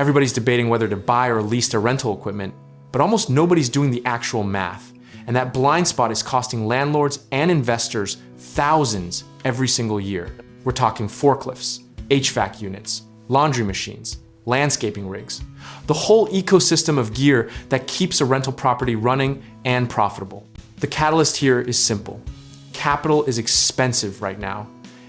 Everybody's debating whether to buy or lease their rental equipment, but almost nobody's doing the actual math. And that blind spot is costing landlords and investors thousands every single year. We're talking forklifts, HVAC units, laundry machines, landscaping rigs, the whole ecosystem of gear that keeps a rental property running and profitable. The catalyst here is simple. Capital is expensive right now,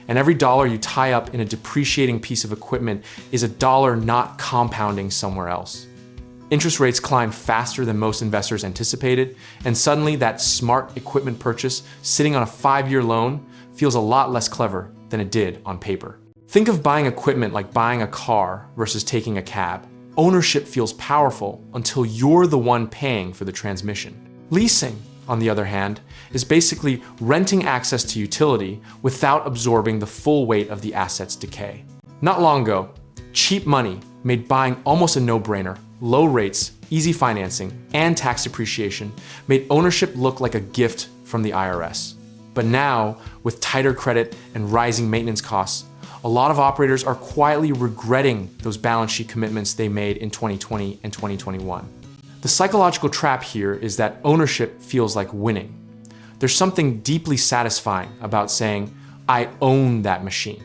and every dollar you tie up in a depreciating piece of equipment is a dollar not compounding somewhere else. Interest rates climb faster than most investors anticipated, and suddenly that smart equipment purchase sitting on a 5-year loan feels a lot less clever than it did on paper. Think of buying equipment like buying a car versus taking a cab. Ownership feels powerful until you're the one paying for the transmission. Leasing, on the other hand, is basically renting access to utility without absorbing the full weight of the asset's decay. Not long ago, cheap money made buying almost a no-brainer. Low rates, easy financing, and tax depreciation made ownership look like a gift from the IRS. But now, with tighter credit and rising maintenance costs, a lot of operators are quietly regretting those balance sheet commitments they made in 2020 and 2021. The psychological trap here is that ownership feels like winning. There's something deeply satisfying about saying, I own that machine.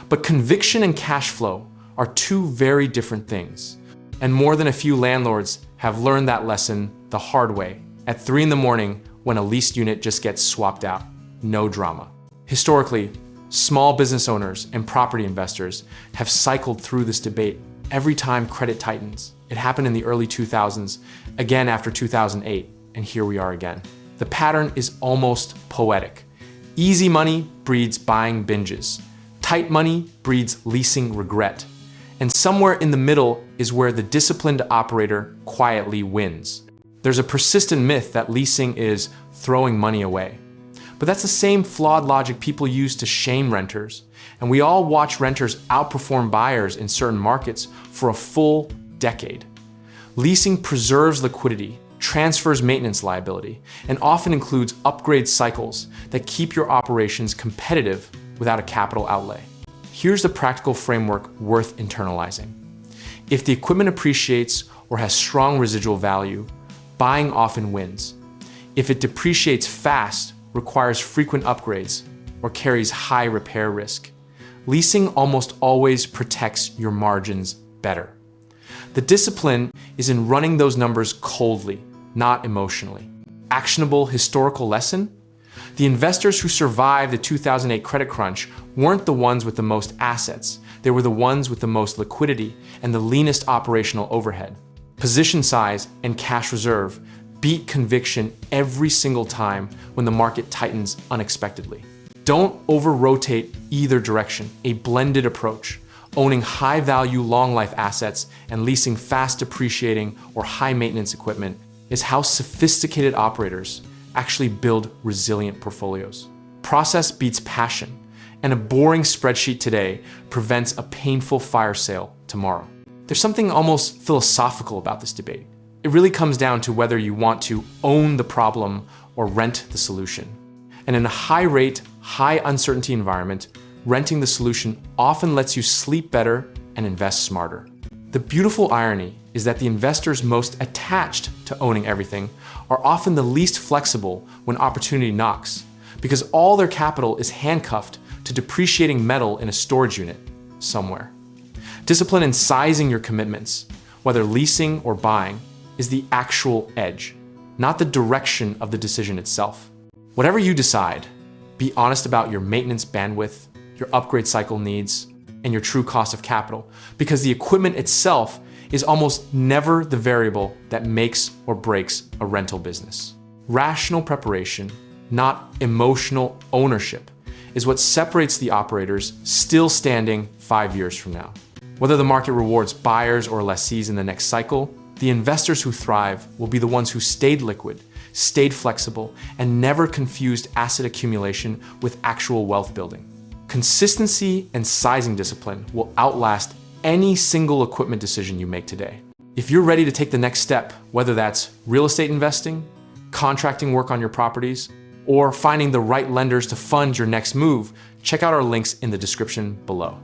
But conviction and cash flow are two very different things. And more than a few landlords have learned that lesson the hard way at 3 in the morning when a leased unit just gets swapped out. No drama. Historically, small business owners and property investors have cycled through this debate every time credit tightens. It happened in the early 2000s, again after 2008, and here we are again. The pattern is almost poetic. Easy money breeds buying binges. Tight money breeds leasing regret. And somewhere in the middle is where the disciplined operator quietly wins. There's a persistent myth that leasing is throwing money away. But that's the same flawed logic people use to shame renters. And we all watch renters outperform buyers in certain markets for a full decade. Leasing preserves liquidity, transfers maintenance liability, and often includes upgrade cycles that keep your operations competitive without a capital outlay. Here's the practical framework worth internalizing. If the equipment appreciates or has strong residual value, buying often wins. If it depreciates fast, requires frequent upgrades, or carries high repair risk, leasing almost always protects your margins better. The discipline is in running those numbers coldly, not emotionally. Actionable historical lesson? The investors who survived the 2008 credit crunch weren't the ones with the most assets. They were the ones with the most liquidity and the leanest operational overhead. Position size and cash reserve beat conviction every single time when the market tightens unexpectedly. Don't over-rotate either direction. A blended approach, owning high-value, long-life assets and leasing fast depreciating or high-maintenance equipment, is how sophisticated operators actually build resilient portfolios. Process beats passion, and a boring spreadsheet today prevents a painful fire sale tomorrow. There's something almost philosophical about this debate. It really comes down to whether you want to own the problem or rent the solution. And in a high-rate, high-uncertainty environment, renting the solution often lets you sleep better and invest smarter. The beautiful irony is that the investors most attached to owning everything are often the least flexible when opportunity knocks, because all their capital is handcuffed to depreciating metal in a storage unit somewhere. Discipline in sizing your commitments, whether leasing or buying, is the actual edge, not the direction of the decision itself. Whatever you decide, be honest about your maintenance bandwidth, your upgrade cycle needs, and your true cost of capital, because the equipment itself is almost never the variable that makes or breaks a rental business. Rational preparation, not emotional ownership, is what separates the operators still standing 5 years from now. Whether the market rewards buyers or lessees in the next cycle, the investors who thrive will be the ones who stayed liquid, stayed flexible, and never confused asset accumulation with actual wealth building. Consistency and sizing discipline will outlast any single equipment decision you make today. If you're ready to take the next step, whether that's real estate investing, contracting work on your properties, or finding the right lenders to fund your next move, check out our links in the description below.